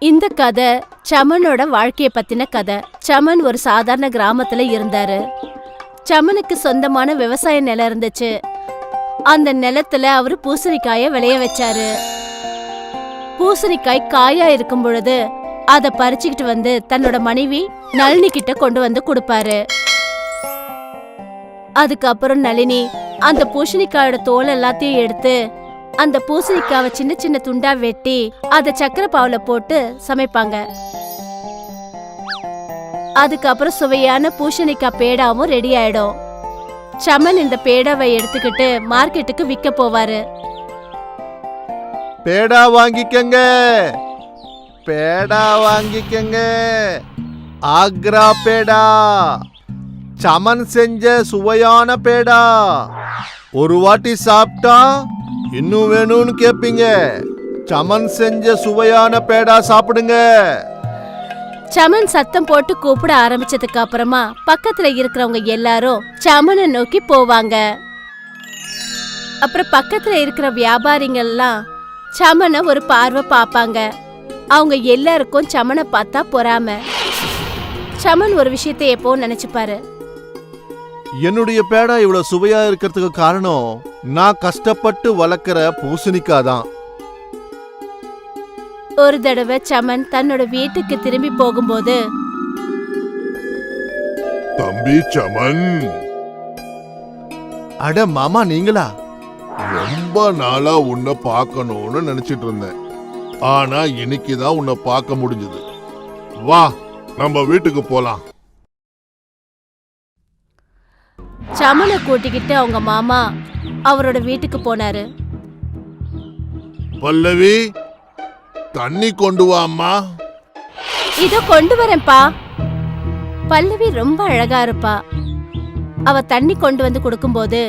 இந்த கதை சமனோட வாழ்க்கைய பத்தின கதை. சமன் ஒரு சாதாரண கிராமத்துல இருந்தாரு. சமனுக்கு சொந்தமான விவசாய நிலம் இருந்துச்சு. அந்த நிலத்துல அவரு பூசணிக்காய விளைய வச்சாரு. பூசணிக்காய் காயா இருக்கும் பொழுது அத பறிச்சுக்கிட்டு வந்து தன்னோட மனைவி நளினி கிட்ட கொண்டு வந்து கொடுப்பாரு. அதுக்கப்புறம் நளினி அந்த பூசணிக்காயோட தோல் எல்லாத்தையும் எடுத்து அந்த பூசணிக்காவை சின்ன சின்ன துண்டா வெட்டி அத சக்கரை பாவுல போட்டு சமைப்பாங்க. அதுக்கப்புறம் சுவையான பூசணிக்காய் பேடாவும் ரெடி ஆயிடும். சமன் இந்த பேடாவை எடுத்துக்கிட்டு மார்க்கெட்டுக்கு விற்க போவாரு. பேடா வாங்கிக்கங்க, பேடா வாங்கிக்கங்க, ஆக்ரா பேடா, சமன் செஞ்ச சுவையான பேடா. ஒரு வாட்டி சாப்பிட்டா இன்னும் வேணும்னு கேப்பீங்க. சமன் செஞ்ச சுவையான பேடா சாப்பிடுங்க. சமன் சத்தம் போட்டு கூப்பிட ஆரம்பிச்சதுக்கு அப்புறமா பக்கத்துல இருக்கிறவங்க எல்லாரும் சமனை நோக்கி போவாங்க. அப்புறம் பக்கத்துல இருக்கிற வியாபாரிகள்லாம் சமனை ஒரு பார்வை பாப்பாங்க. அவங்க எல்லாருக்கும் சமனை பார்த்தா பொறாம. சமன் ஒரு விஷயத்தை எப்போ நினைச்சுப்பாரு. என்னுடைய பேடா இவ்வளவு சுவையா இருக்கிறதுக்கு காரணம் நான் கஷ்டப்பட்டு வளர்க்கிற பூசணிக்காய் தான். ஒரு தடவை சமன் தன்னோட வீட்டுக்கு திரும்பி போகும்போது, தம்பி சமன், அட மாமா நீங்களா? ரொம்ப நாளா உன்னை பார்க்கணும்னு நினைச்சிட்டு இருந்தேன். ஆனா இன்னைக்குதான் உன்னை பார்க்க முடிஞ்சது. வா, நம்ம வீட்டுக்கு போலாம். சமனை கூட்டிக்கிட்டு அவங்க மாமா அவரோட வீட்டுக்கு போனாரு. பல்லவி, தண்ணி கொண்டு வா அம்மா. இதோ கொண்டு வரேன்ப்பா. பல்லவி ரொம்ப அழகா இருப்பா. அவ தண்ணி கொண்டு வந்து கொடுக்கும்போது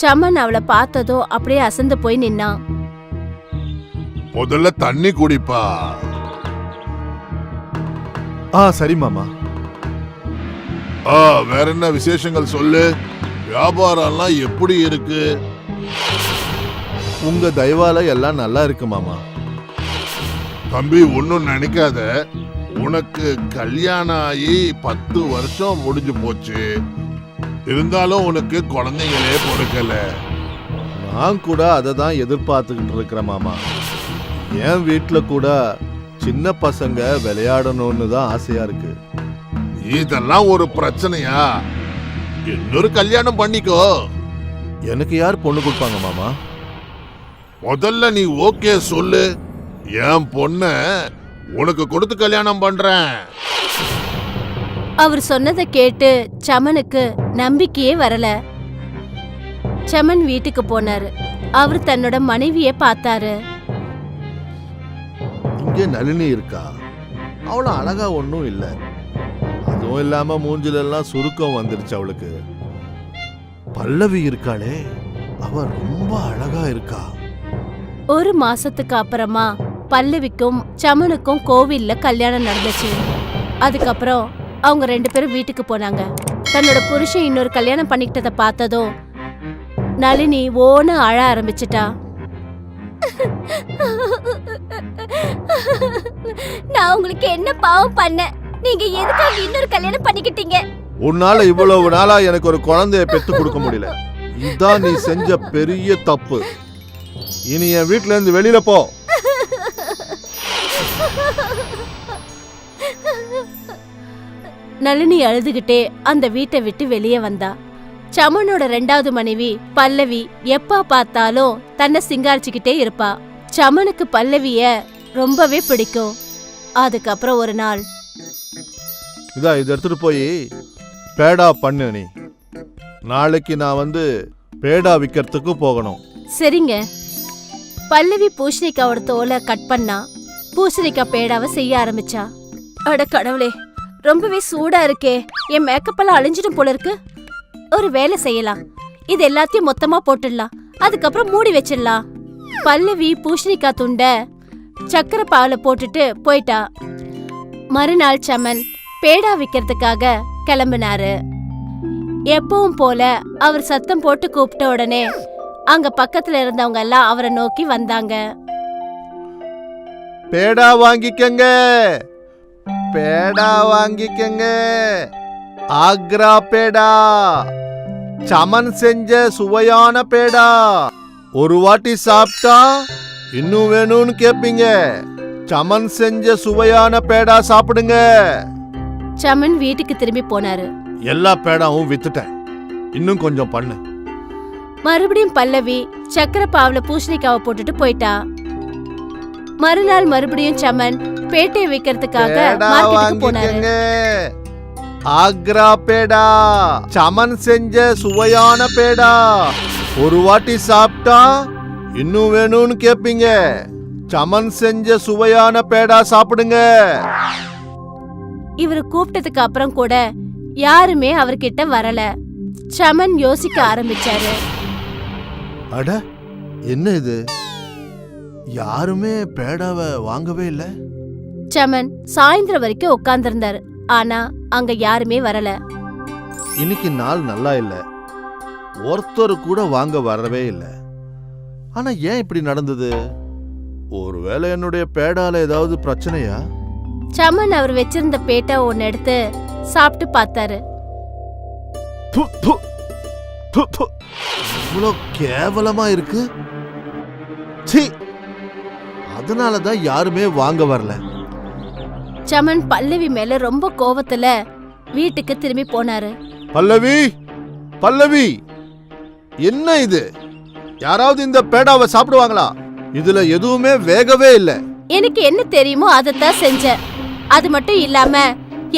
சமன் அவளை பார்த்ததோ அப்படியே அசந்து போய் நின்னான். முதல்ல தண்ணி குடிப்பா. சரி மாமா. வேற என்ன விசேஷங்கள் சொல்லு. வியாபாரம்லாம் எப்படி இருக்கு? உங்க தயவால எல்லாம் நல்லா இருக்கு மாமா. தம்பி, ஒன்னும் நினைக்காத. உனக்கு கல்யாணம் ஆகி 10 வருஷம் முடிஞ்சு போச்சு. இருந்தாலும் உனக்கு குழந்தைங்களே பிறக்கல. நான் கூட அதை தான் எதிர்பார்த்துக்கிட்டு இருக்கிறேன் மாமா. என் வீட்டுல கூட சின்ன பசங்க விளையாடணும்னு தான் ஆசையா இருக்கு. இதெல்லாம் ஒரு பிரச்சனையா? இன்னொரு கல்யாணம் பண்ணிக்கோ. எனக்கு யார் பொண்ணு கொடுப்பாங்க மாமா? முதல்ல நீ ஓகே சொல்லு. என் பொண்ண உனக்கு கொடுத்து கல்யாணம் பண்றேன். அவர் சொன்னதை கேட்டு சமனுக்கு நம்பிக்கையே வரல. சமன் வீட்டுக்கு போனாரு. அவர் தன்னோட மனைவிய பார்த்தாரு. இங்க நளினி இருக்கா. அவள அழகா ஒன்னும் இல்ல. அதுவும் இல்லாம மூஞ்சில எல்லாம் சுருக்கம் வந்துருச்சு அவளுக்கு. பல்லவி இருக்காளே, அவ ரொம்ப அழகா இருக்கா. ஒரு மாசத்துக்கு அப்புறமா பல்லவிக்கும் சமனுக்கும் கோவில்ல கல்யாணம் நடந்துச்சு. அதுக்கப்புறம் அவங்க 2 பேரும் வீட்டுக்கு போனாங்க. தன்னோட புருஷன் இன்னொரு கல்யாணம் பண்ணிக்கிட்டத பார்த்ததும் நளினி ஓன அழ ஆரம்பிச்சிட்டா. நான் உங்களுக்கு என்ன பாவம் பண்ண? நீங்க எதுக்காக இன்னொரு கல்யாணம் பண்ணிக்கிட்டீங்க? உன்னால இவ்வளவு நாளா எனக்கு ஒரு குழந்தைய பெத்து கொடுக்க முடியல. இதான் நீ செஞ்ச பெரிய தப்பு. இனி என் வீட்டுல இருந்து வெளியில போ. நளினி அழுதுகிட்டே அந்த வீட்டை விட்டு வெளியே வந்தா. சமனோட 2வது மனைவி பல்லவி எப்ப பார்த்தாலும் தன்னை சிங்காரிச்சுக்கிட்டே இருப்பா. சமனுக்கு பல்லவிய ரொம்பவே பிடிக்கும். அதுக்கப்புறம் ஒரு நாள், இதை எடுத்துட்டு போய் பேடா பண்ணு. நீ நாளைக்கு நான் வந்து பேடா விற்கிறதுக்கு போகணும். சரிங்க. பல்லவி பூசணிக்காவோட தோலை கட் பண்ணா. பூசணிக்காய் பேடாவை செய்ய ஆரம்பிச்சா. அட கடவுளே, ரொம்பவே சூடா இருக்கே. என் மேக்கப் எல்லாம் அழிஞ்சிடும் போல இருக்கு. ஒரு வேலை செய்யலாம். இது எல்லாத்தையும் மொத்தமா போட்டுடலாம். அதுக்கப்புறம் மூடி வச்சிடலாம். பல்லவி பூசணிக்காய் துண்ட சக்கரை பாவுல போட்டுட்டு போயிட்டா. மறுநாள் சமன் பேடா விக்கிறதுக்காக கிளம்பினாரு. எப்பவும் போல அவர் சத்தம் போட்டு கூப்பிட்ட உடனே அங்க பக்கத்துல இருந்தவங்க எல்லாம் அவரை நோக்கி வந்தாங்க. பேடா வாங்கிக்கங்க, பேடா வாங்கிக்கங்க. ஆக்ரா பேடா, சமன் செஞ்ச சுவையான பேடா. ஒரு வாட்டி சாப்பிட்டா இன்னும் வேணும்னு கேப்பீங்க. சமன் செஞ்ச சுவையான பேடா சாப்பிடுங்க. சமன் வீட்டுக்கு திரும்பி போனாரு. எல்லா பேடாவும் வித்துட்டேன், இன்னும் கொஞ்சம் பண்ணு. மறுபடியும் பல்லவி சக்கரை பாவுல பூசணிக்காவை போட்டுட்டு போயிட்டா. மறுநாள் மறுபடியும் சமன் பேட்டை வைக்கிறதுக்காக பேடா மார்க்கெட்டுக்கு போனாரு. வாங்கிக்கங்க. ஆக்ரா பேடா, சமன் செஞ்ச சுவையான பேடா. ஒரு வாட்டி சாப்பிட்டா இன்னும் வேணும்னு கேப்பீங்க. சமன் செஞ்ச சுவையான பேடா சாப்பிடுங்க. இவரு கூப்பிட்டதுக்கு அப்புறம் கூட யாருமே அவர்கிட்ட வரல. சமன் யோசிக்க ஆரம்பிச்சாரு. அட, என்ன இது? யாருமே பேடாவை வாங்கவே இல்ல. சமன் சாயந்தரம் வரைக்கும் உட்கார்ந்திருந்தாரு. ஆனா அங்க யாருமே வரல. இன்னைக்கு நாள் நல்லா இல்ல, ஒருத்தர் கூட வாங்க வரவே இல்ல. ஆனா ஏன் இப்படி நடந்தது? ஒருவேளை என்னுடைய பேடால ஏதாவது பிரச்சனையா? சமன் அவர் வச்சிருந்த பேட்டை ஒன்னு எடுத்து சாப்பிட்டு பார்த்தாரு. ப்பு, ப்பு, ப்பு, ப்பு. இவ்வளோ கேவலமா இருக்கு. சீ, அதனாலதான் யாருமே வாங்க வரல. சமன் பல்லவி மேல ரொம்ப கோவத்துல வீட்டுக்கு திரும்பி போனாரு. பல்லவி, பல்லவி, என்ன இது? யாராவது இந்த பேடாவை சாப்பிடுவாங்களா? இதுல எதுவுமே வேகவே இல்ல. எனக்கு என்ன தெரியுமோ அதத்தான் செஞ்சேன். அது மட்டும் இல்லாம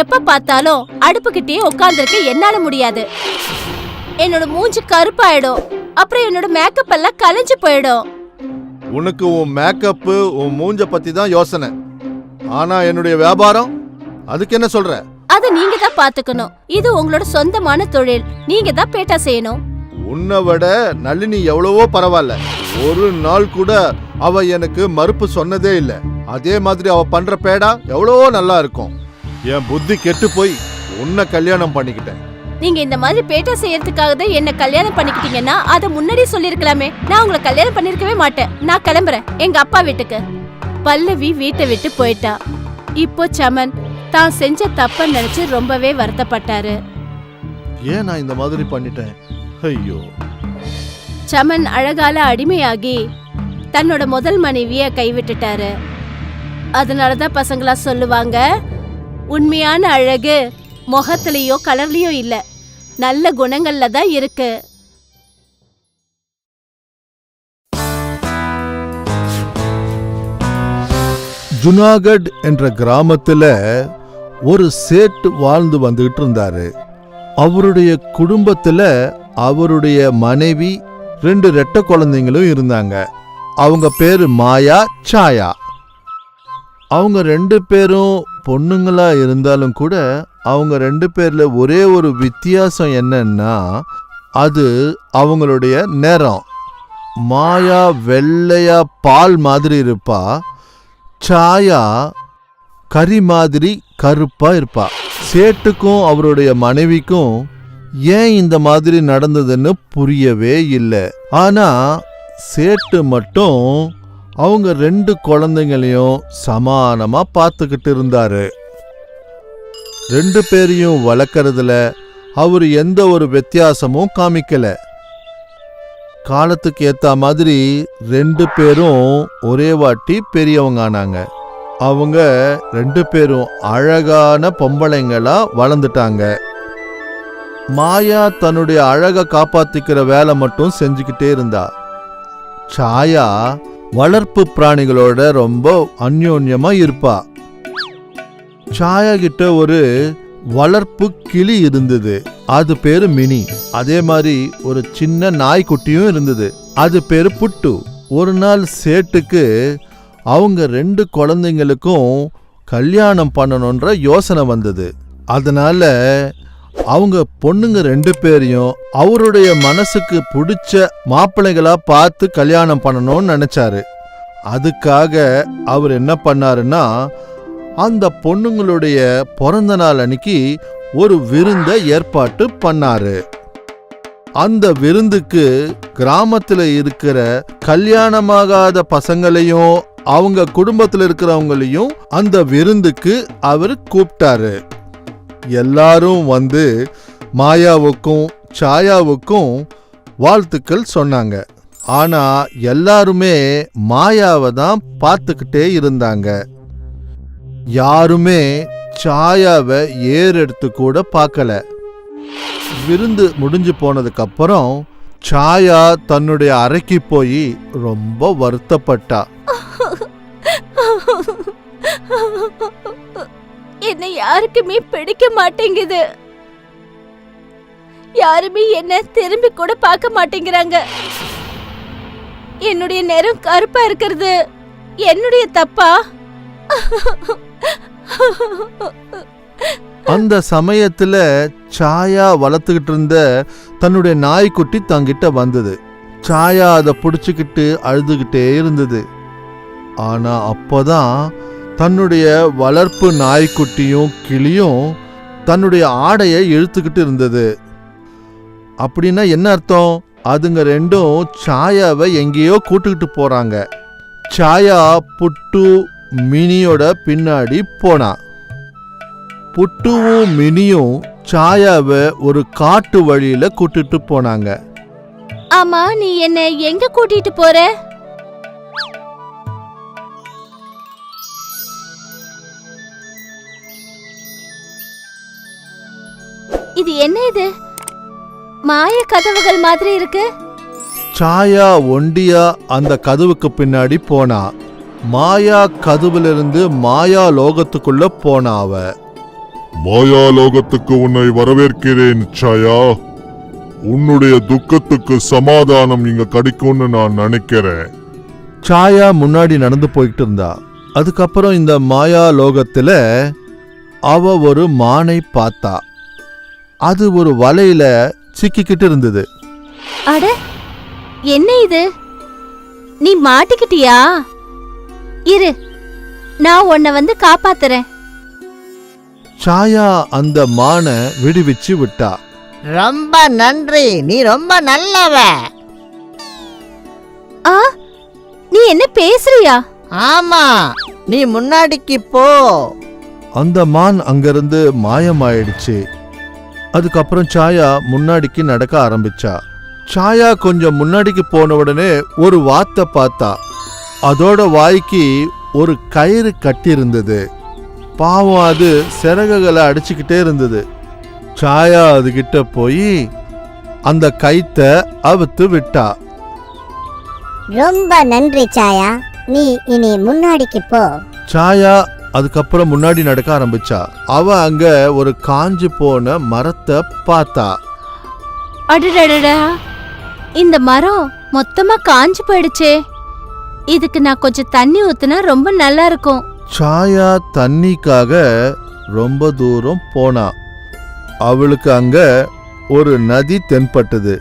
எப்ப பார்த்தாலும் அடுப்புக்கிட்டே உட்கார்ந்துருக்க என்னால முடியாது. என்னோட மூஞ்சி கருப்பாயிடும், அப்புறம் என்னோட மேக்கப் எல்லாம் கலைஞ்சு போயிடும். உனக்கு உன் மேக்கப், உன் மூஞ்ச பத்தி தான் யோசனை. ஆனா என்னுடைய வியாபாரம், அதுக்கு என்ன சொல்ற? அத நீங்க தான் பாத்துக்கணும். இது உங்களோட சொந்தமான தொழில், நீங்க தான் பேட்டா செய்யணும். உன்னை விட நளினி எவ்வளவோ பரவாயில்ல. ஒரு நாள் கூட அவ எனக்கு மறுப்பு சொன்னதே இல்ல. அதே மாதிரி அவ பண்ற பேடா எவ்வளவோ நல்லா இருக்கும். என் புத்தி கெட்டு போய் உன்னை கல்யாணம் பண்ணிக்கிட்டேன். நீங்க இந்த மாதிரி பேட்டா செய்யறதுக்காக தான் என்ன கல்யாணம் பண்ணிக்கிட்டீங்கன்னா அத முன்னாடியே சொல்லிருக்கலாமே. நான் உங்களை கல்யாணம் பண்ணிருக்கவே மாட்டேன். நான் கிளம்புறேன் எங்க அப்பா வீட்டுக்கு. பல்லவி வீட்டை விட்டு போயிட்டா. இப்போ சமன் தான் செஞ்ச தப்ப நினைச்சு ரொம்பவே வருத்தப்பட்டாரு. ஏன் நான் இந்த மாதிரி பண்ணிட்டேன்? ஐயோ. சமன் அழகால அடிமையாகி தன்னோட முதல் மனைவிய கைவிட்டுட்டாரு. அதனாலதான் பசங்களா சொல்லுவாங்க, உண்மையான அழகு முகத்திலயோ கலர்லயோ இல்ல, நல்ல குணங்கள்ல தான் இருக்கு. ஜுனாகட் என்ற கிராமத்துல ஒரு சேட்டு வாழ்ந்து வந்துகிட்டு இருந்தாரு. அவருடைய குடும்பத்துல அவருடைய மனைவி 2 ரெட்டை குழந்தைங்களும் இருந்தாங்க. அவங்க பேரு மாயா, சாயா. அவங்க 2 பேரும் பொண்ணுங்களா இருந்தாலும் கூட அவங்க 2 பேர்ல ஒரே ஒரு வித்தியாசம் என்னன்னா, அது அவங்களுடைய நிறம். மாயா வெள்ளையா பால் மாதிரி இருப்பா, சாயா கறி மாதிரி கருப்பா இருப்பா. சேட்டுக்கும் அவருடைய மனைவிக்கும் ஏன் இந்த மாதிரி நடந்ததுன்னு புரியவே இல்லை. ஆனா சேட்டு மட்டும் அவங்க 2 குழந்தைங்களையும் சமானமா பார்த்துக்கிட்டு இருந்தாரு. 2 பேரையும் வளர்க்கறதுல அவர் எந்த ஒரு வித்தியாசமும் காமிக்கல. காலத்துக்கு ஏத்த மாதிரி 2 பேரும் ஒரே வாட்டி பெரியவங்க ஆனாங்க. அவங்க 2 பேரும் அழகான பொம்பளைங்களா வளர்ந்துட்டாங்க. மாயா தன்னுடைய அழகை காப்பாத்திக்கிற வேலை மட்டும் செஞ்சுக்கிட்டே இருந்தா. சாயா வளர்ப்பு பிராணிகளோட ரொம்ப அந்யோன்யமா இருப்பா. சாயா கிட்ட ஒரு வளர்ப்பு கிளி இருந்தது, அது பேரு மினி. அதே மாதிரி ஒரு சின்ன நாய்க்குட்டியும் இருந்தது, அது பேரு புட்டு. ஒரு நாள் சேட்டுக்கு அவங்க 2 குழந்தைங்களுக்கும் கல்யாணம் பண்ணணுன்ற யோசனை வந்தது. அதனால அவங்க பொண்ணுங்க 2 பேரையும் அவருடைய மனசுக்கு பிடிச்ச மாப்பிள்ளைகளா பார்த்து கல்யாணம் பண்ணணும்னு நினைச்சாரு. அதுக்காக அவர் என்ன பண்ணாருன்னா, அந்த பொண்ணுங்களுடைய பிறந்த நாள் அன்னைக்கு ஒரு விருந்தை ஏற்பாட்டு பண்ணாரு. அந்த விருந்துக்கு கிராமத்துல இருக்கிற கல்யாணமாகாத பசங்களையும் அவங்க குடும்பத்துல இருக்கிறவங்களையும் அந்த விருந்துக்கு அவர் கூப்பிட்டாரு. எல்லாரும் வந்து மாயாவுக்கும் சாயாவுக்கும் வாழ்த்துக்கள் சொன்னாங்க. ஆனா எல்லாருமே மாயாவை தான் பார்த்துக்கிட்டே இருந்தாங்க. யாருமே சாயாவை ஏறெடுத்து கூட பார்க்கல. விருந்து முடிஞ்சு போனதுக்கு அப்புறம் சாயா தன்னுடைய அறைக்கு போய் ரொம்ப வருத்தப்பட்டா. என்னை யாருக்குமே பிடிக்க மாட்டேங்குது. யாருமே என்ன திரும்பி கூட பார்க்க மாட்டேங்கிறாங்க. என்னுடைய நிறம் கருப்பா இருக்கிறது என்னுடைய தப்பா? அந்த சமயத்துல சாயா வளர்த்துக்கிட்டு இருந்த தன்னுடைய நாய்க்குட்டி தங்கிட்ட வந்தது. சாயா அதை பிடிச்சுக்கிட்டு அழுதுகிட்டே இருந்தது. ஆனா அப்போதான் தன்னுடைய வளர்ப்பு நாய்க்குட்டியும் கிளியும் தன்னுடைய ஆடையை இழுத்துக்கிட்டு இருந்தது. அப்படின்னா என்ன அர்த்தம்? அதுங்க ரெண்டும் சாயாவை எங்கேயோ கூட்டுக்கிட்டு போறாங்க. சாயா புட்டு மினியோட பின்னாடி போனா. புட்டுவும் மினியும் சாயாவை ஒரு காட்டு வழியில கூட்டிட்டு போனாங்க. ஆமா, நீ என்ன எங்க கூட்டிட்டு போற? இது என்ன? இது மாய கதவுகள் மாதிரி இருக்கு. சாயா ஒண்டியா அந்த கதவுக்கு பின்னாடி போனா. மாயா கதவிலிருந்து மாயா லோகத்துக்குள்ள போனா. அவ மாயா லோகத்துக்கு உன்னை வரவேற்கிறேன் சாயா. உன்னுடைய துக்கத்துக்கு சமாதானம் இங்க கிடைக்கும்னு நான் நினைக்கிறேன். சாயா முன்னாடி நடந்து போயிட்டு இருந்தா. அதுக்கப்புறம் இந்த மாயா லோகத்துல அவ ஒரு மானை பார்த்தா. அது ஒரு வலையில சிக்கிக்கிட்டு இருந்தது. அட, என்ன இது? நீ மாட்டிக்கிட்டியா? இரு, நான் உன்னை வந்து காப்பாத்துறேன். சாயா அந்த மானை விடுவிச்சு விட்டா. ரொம்ப நன்றி, நீ ரொம்ப நல்லவ. ஆ, நீ என்ன பேசுறியா? ஆமா, நீ முன்னாடிக்கு போ. அந்த மான் அங்கிருந்து மாயமாயிடுச்சு. அதுக்கப்புறம் சாயா முன்னாடிக்கு நடக்க ஆரம்பிச்சா. சாயா கொஞ்சம் முன்னாடிக்கு போன உடனே ஒரு வாத்தை பார்த்தா. அதோட வாய்க்கு ஒரு கயிறு கட்டி இருந்தது. பாவம், அது சிறகுகளை அடிச்சுக்கிட்டே இருந்தது. சாயா அதுகிட்ட போய் அந்த கயித்தை அவுத்து விட்டா. ரொம்ப நன்றி சாயா, நீ இனி முன்னாடிக்கு போ. சாயா அதுக்கப்புறம் முன்னாடி நடக்க ஆரம்பிச்சா. அவ அங்க ஒரு காஞ்சு போன மரத்தை பார்த்தா. அடடடடா, இந்த மரம் மொத்தமா காஞ்சு போயிடுச்சே. இதுக்கு நான் கொஞ்சம் தண்ணி ஊத்துனா ரொம்ப நல்லா இருக்கும். சாயா தண்ணிக்காக ரொம்ப தூரம் போனா. அவளுக்கு அங்க ஒரு நதி தென்பட்டது.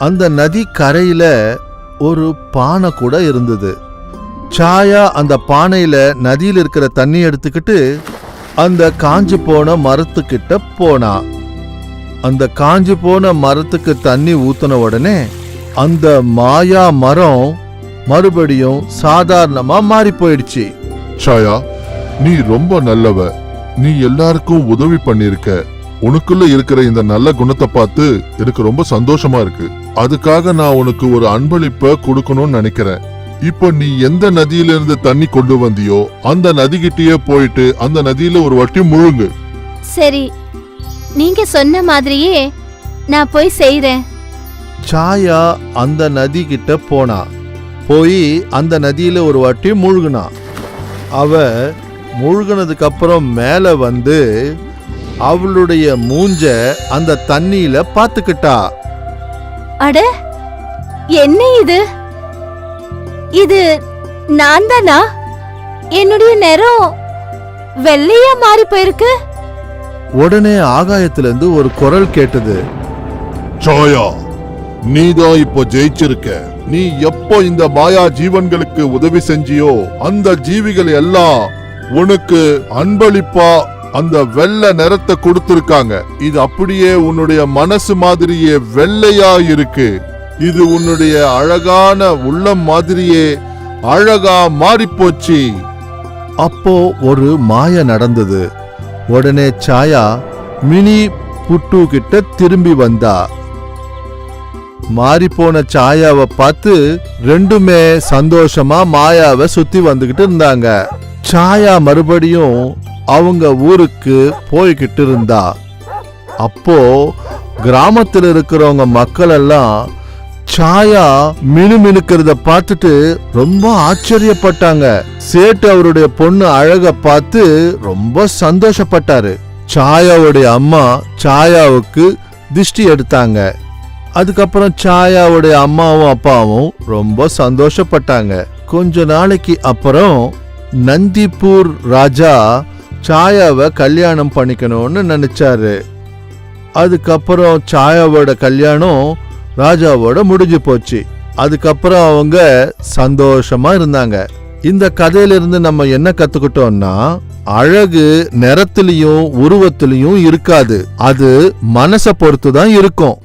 அந்த நதி கரையில ஒரு பானை கூட இருந்தது. சாயா அந்த பானையில நதியில் இருக்கிற தண்ணி எடுத்துக்கிட்டு அந்த காஞ்சு போன மரத்துக்கிட்ட போனா. அந்த காஞ்சு போன மரத்துக்கு தண்ணி ஊத்துன உடனே அந்த மாயா மரம் மறுபடியும் சாதாரணமா மாறி போயிடுச்சு. சாயா, நீ ரொம்ப நல்லவ. நீ எல்லாருக்கும் உதவி பண்ணிருக்க. உனக்குள்ள இருக்கிற இந்த நல்ல குணத்தை பார்த்து எனக்கு ரொம்ப சந்தோஷமா இருக்கு. அதுக்காக நான் உனக்கு ஒரு அன்பளிப்பை கொடுக்கணும்னு நினைக்கிறேன். இப்ப நீ எந்த நதியிலிருந்து தண்ணி கொண்டு வந்தியோ அந்த நதிகிட்டயே போயிட்டு அந்த நதியில ஒரு வாட்டி முழுங்கு. சரி, நீங்க சொன்ன மாதிரியே நான் போய் செய்றேன். சாயா அந்த நதி கிட்ட போனா. போய் அந்த நதியில ஒரு வாட்டி மூழ்கினா. அவ மூழ்கினதுக்கு அப்புறம் மேல வந்து அவளுடைய மூஞ்ச அந்த தண்ணியில பாத்துக்கிட்டா. அட, என்ன இது? இது நான் தானா? என்னுடைய நிறம் வெள்ளையா மாறி போயிருக்கு. உடனே ஆகாயத்திலிருந்து ஒரு குரல் கேட்டது. சாயா, நீதான் இப்போ ஜெயிச்சிருக்க. நீ எப்போ இந்த மாயா ஜீவன்களுக்கு உதவி செஞ்சியோ அந்த ஜீவிகள் எல்லாம் உனக்கு அன்பளிப்பா அந்த வெள்ளை நிறத்தை கொடுத்திருக்காங்க. இது அப்படியே உன்னுடைய மனசு மாதிரியே வெள்ளையா இருக்கு. இது உன்னுடைய அழகான உள்ளம் மாதிரியே அழகா மாறிப்போச்சு. அப்போ ஒரு மாய நடந்தது. உடனே சாயா மினி புட்டு கிட்ட திரும்பி வந்தா. மாறிப்போன சாயாவை பார்த்து ரெண்டுமே சந்தோஷமா மாயாவை சுத்தி வந்துகிட்டு இருந்தாங்க. சாயா மறுபடியும் அவங்க ஊருக்கு போய்கிட்டு இருந்தா. அப்போ கிராமத்தில் இருக்கிறவங்க மக்கள் எல்லாம் சாயா மினுமினுக்கிறத பார்த்துட்டு ரொம்ப ஆச்சரியப்பட்டாங்க. சேட்டு அவருடைய பொண்ணு அழக பார்த்து ரொம்ப சந்தோஷப்பட்டாரு. சாயாவுடைய அம்மா சாயாவுக்கு திஷ்டி எடுத்தாங்க. அதுக்கப்புறம் சாயாவுடைய அம்மாவும் அப்பாவும் ரொம்ப சந்தோஷப்பட்டாங்க. கொஞ்ச நாளைக்கு அப்புறம் நந்திப்பூர் ராஜா சாயாவை கல்யாணம் பண்ணிக்கணும்னு நினைச்சாரு. அதுக்கப்புறம் சாயாவோட கல்யாணம் ராஜாவோட முடிஞ்சு போச்சு. அதுக்கப்புறம் அவங்க சந்தோஷமா இருந்தாங்க. இந்த கதையிலிருந்து நம்ம என்ன கத்துக்கிட்டோம்னா, அழகு நிறத்திலையும் உருவத்திலையும் இருக்காது, அது மனசை பொறுத்து தான் இருக்கும்.